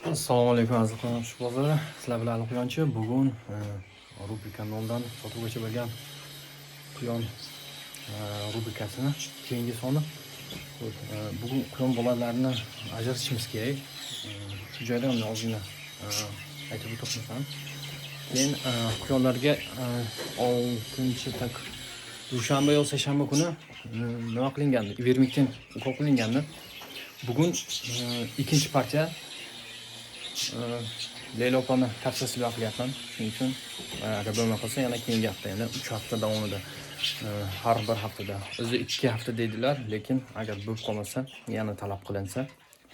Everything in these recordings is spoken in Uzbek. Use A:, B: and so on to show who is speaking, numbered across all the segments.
A: Assalomu alaykum aziz qonunchilar. Sizlar bilan Quyonchi. Bugun rubrika nomdan sotuvgacha bo'lgan quyon rubrikasini keyingi soni. Bugun quyon bolalarini ajratishimiz kerak. Shu joyda ozgina aytib o'tmoqchiman. Keyin quyonlarga 6-tak dushanba yo seshanba kuni nima qilingandi? Ivermektin ukol qilingandi. Bugun ikkinchi partiya Leyla opani tavsiyasiga qilyapman. Shuning uchun agar bo'lmay qolsa yana keyingi hafta, ya'ni 3 hafta davomida har bir haftada o'zi 2 hafta deydilar, lekin agar bo'lib qolmasa, yana talab qilinsa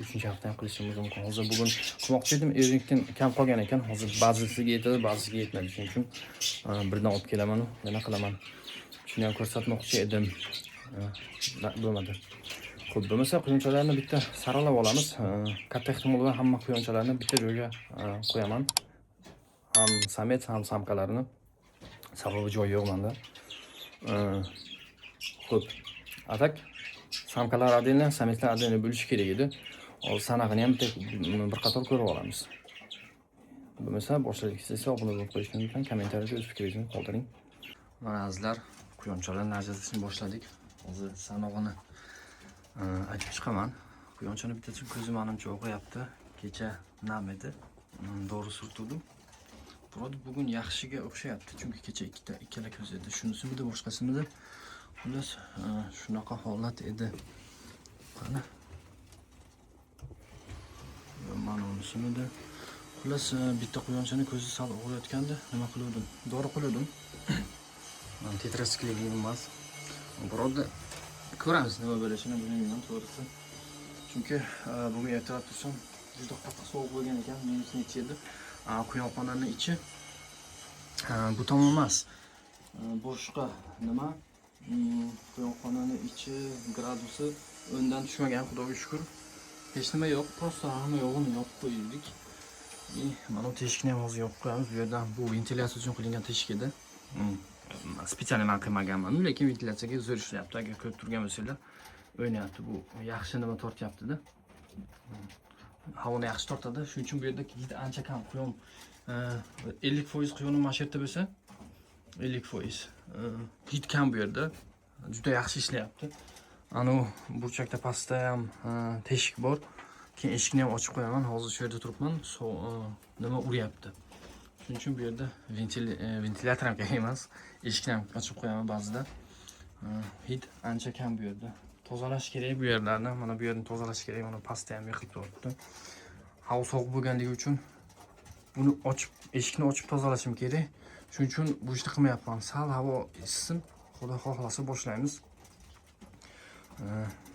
A: 3-hafta ham qilishimiz mumkin. Hozir bugun qilmoqchi edim, Erikdan kam qolgan ekan. Hozir ba'zisiga yetadi, ba'zisiga yetmadi. Shuning uchun birdan olib kelaman, yana qilaman. Shuni ham ko'rsatmoqchi edim. Bo'lmadi. Xo'p, bo'lmasa quyonchalarni bitta saralab olamiz. Katta ehtimol bilan hamma quyonchalarni bitta joyga qo'yaman. Ham samet, ham samkalarini. Sababi joy yo'q menda. Xo'p, atak samkalar adini, sametlar adini bo'lish kerak edi. Hozir sanag'ini ham bir qator ko'rib olamiz. Bo'lmasa boshladik esa obuna bo'lib qo'yishni unutmang, kommentariyada o'z fikringizni qoldiring. Mana azizlar, quyonchalarni ajratishni boshladik. Hozir sanog'ini aytib chiqaman. Quyonchani bittasi ko'zi menimcha og'riyapti. Kecha nam edi. Dori surtdim. Biroq bugun yaxshiga o'xshayapti, chunki kecha ikkala ko'z edi. Shunisimi de boshqasimi de. Xullas, shunaqa holat edi. Qani. Mana unisimi de. Xullas, bitta quyonchani ko'zi sal og'riyotganda nima qildim? Dori qo'ydim. Tetrasikligim emas. Biroq ko'ramiz nima bo'lishini bilmayman to'g'risi. Chunki bugun ertalab tursam juda qattiq sovuq bo'lgan ekan, minus necha edi. Quyonxonaning ichi bu tomon emas. Boshqa nima? Quyonxonaning ichi gradusi o'ndan tushmagan, xudoga shukr. Hech nima yo'q, prosta hamma yo'g'ini yopib qo'ydik. Mana bu teshikni ham hozir yopib qo'yamiz. Bu yerdan bu ventilyatsiya uchun qilingan teshik edi. Spesial man qilmaganman, lekin ventilyatsiyaga zo'r ishlayapti. Agar ko'rib turgan bo'lsanglar, o'ynayapti. Bu yaxshi nima tortyapti-da. Havoni yaxshi tortadi. Shuning uchun bu yerda juda ancha kam quyon 50% quyonim mana shu yerda bo'lsa, 50%. Hid kam bu yerda. Juda yaxshi ishlayapti. Ana burchakda pastda ham teshik bor. Keyin eshikni ham ochib qo'yaman. Hozir shu yerda turibman. Nima uryapti. Shuning uchun bu yerda ventilyator ham kerak emas. Eshikni ham ochib qo'yaman ba'zida. Hid ancha kam bu yerda. Tozalash kerak bu yerlarni. Mana bu yerni tozalash kerak. Mana pastda ham yiqilib turibdi. Havo sovuq bo'lganligi uchun buni ochib, eshikni ochib tozalashim kerak. Shuning uchun bu ishni qilmayapman. Sal havo issin, xudo xohlasa boshlaymiz.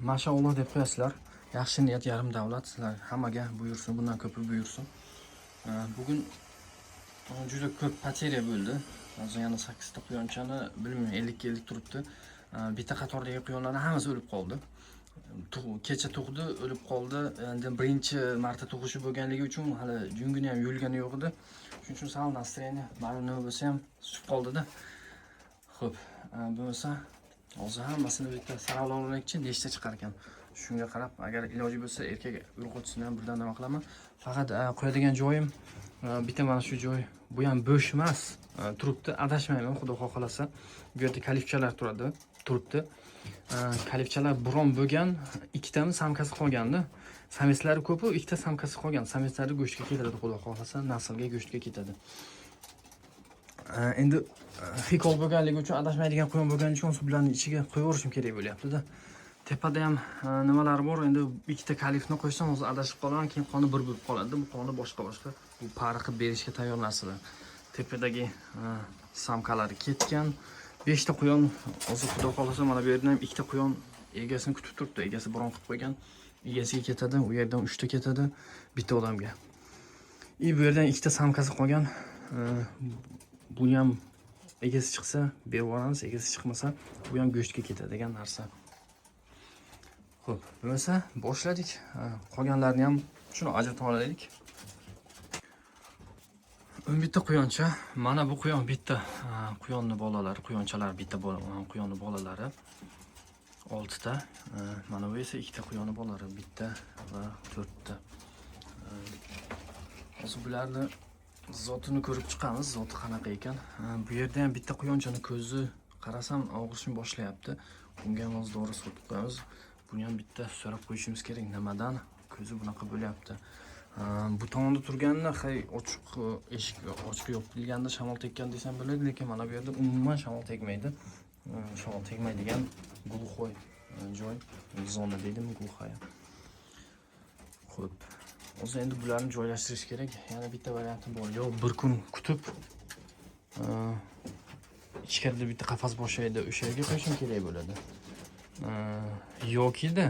A: Mashalloh deb qo'yasizlar. Yaxshi niyat yarim davlat. Sizlar hammaga buyursin, bundan ko'pi buyursin. Bugun juda ko'p poteriya bo'ldi. Hozir yana 8 ta quyonchani bilmayman 50 turibdi. Bitta qatordagi quyonlarning hammasi o'lib qoldi. Kecha tug'di, o'lib qoldi. Endi birinchi marta tug'ishi bo'lganligi uchun hali jungini ham yulgani yo'q edi. Shuning uchun sal nastreniya baribir nima bo'lsa ham tushib qoldi-da. Xo'p, bo'lmasa hozir hammasini bitta saralab nechta chiqar ekan. Shunga qarab, agar iloji bo'lsa erkak urg'otisini ham birdan nima qilaman. Faqat qo'yadigan joyim bitta mana shu joy. Bu ham bo'sh emas. Turibdi, adashmayman, xudo xohlasa. Bu yerda kalifchalar turibdi. Kalifchalar biron bo'lgan, ikkitami samkasi qolgandi. Sameslari ko'p, ikkita samkasi qolgan. Sameslari go'shtga ketadi, xudo xohlasa, naslga go'shtga ketadi. Endi xikol bo'lganligi uchun adashmaydigan quyon bo'lgani uchun bularning ichiga qo'yaverishim kerak bo'lyapti-da. Tepada ham nimalar bor. Endi ikkita kalifni qo'ysam, hozir adashib qolaman, keyin qoni bir bo'lib qoladi. Bu qoni boshqa. Bu pari qilib berishga tayyor narsalar. Tepadagi samkalari ketgan. 5 ta quyon, hozir xudo xolasa mana bu yerdan ham 2 ta quyon egasini kutib turibdi. Egasi biron qilib qo'ygan. Egasiga ketadi, u yerdan 3 ta ketadi, bitta odamga. Bu yerdan 2 ta samkasi qolgan. Bu ham egasi chiqsa berib yuboramiz, egasi chiqmasa bu ham go'shtga ketadi degan narsa. Xo'p, bo'lmasa boshladik. Qolganlarni ham shuni ajratib olaylik. 11 ta quyoncha. Mana bu quyon bitta quyonni bolalari, quyonchalar bitta quyonni bolalari. 6 ta. Mana bu esa 2 ta quyonni bolalari, bitta va 4 ta. Hozir bularni zotini ko'rib chiqamiz, zoti qanaqa ekan. Bu yerda ham bitta quyonchani ko'zi qarasam og'rishni boshlayapti. Bunga ham hozir dori sotib qo'yamiz. Buni ham bitta so'rab qo'yishimiz kerak, nimadan ko'zi bunaqa bo'lyapti. Bu tomonda turganda ochiq eshik ochiq yo'q bilganda shamol tekkan desam bo'ladi, lekin mana bu yerda umuman shamol tegmaydi. Shamol tegmaydigan glukhoy joy, zona deydimi, glukhoy. Xo'p. Hozir endi bularni joylashtirish kerak. Yana bitta varianti bor. Yo bir kun kutib ichkarida bitta qafas boshlaydi, o'sha yerga qo'yishim kerak bo'ladi. Yoki-da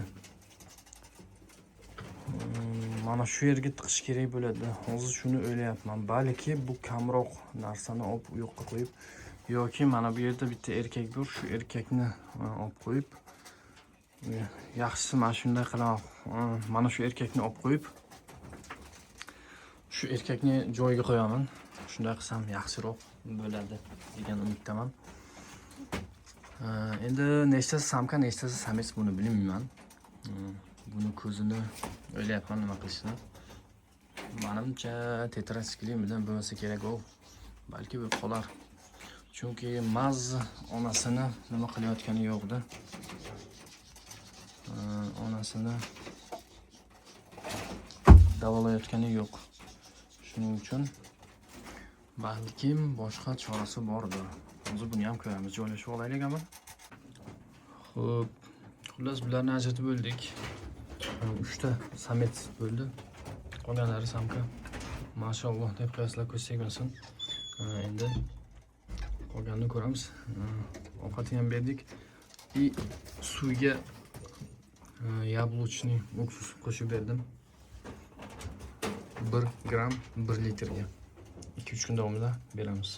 A: mana shu yerga tiqish kerak bo'ladi. Hozir shuni o'ylayapman. Balki bu kamroq narsani olib u yoqqa qo'yib yoki mana bu yerda bitta erkak bor, shu erkakni olib qo'yib yaxshisi mana shunday qilaman. Mana shu erkakni olib qo'yib shu erkakni joyiga qo'yaman. Shunday qilsam yaxshiroq bo'ladi degan umiddaman. Endi nechtasi samka, nechtasi samets buni bilmayman. Buni ko'zini o'ylayapman nima qilishni. Menimcha tetrasiklim bilan bo'lsa kerak u. Balki bu qolar. Chunki maz onasini nima qilayotgani yo'qdi. Onasini davolayotgani yo'q. Shuning uchun balkim boshqa chorasi bordir. Hozir buni ham ko'ramiz, joylashib olaylik ama. Xo'p, xullas bularni ajratib bo'ldik. 3 ta samet bo'ldi. Qolganlari samka. Mashalloh deb qiyoslar ko'z tegmasin. Endi qolganini ko'ramiz. Ovqatni ham berdik. Suvga yablочный уксус qo'shib berdim. 1 gram 1 litrga. 2-3 kun davomida beramiz.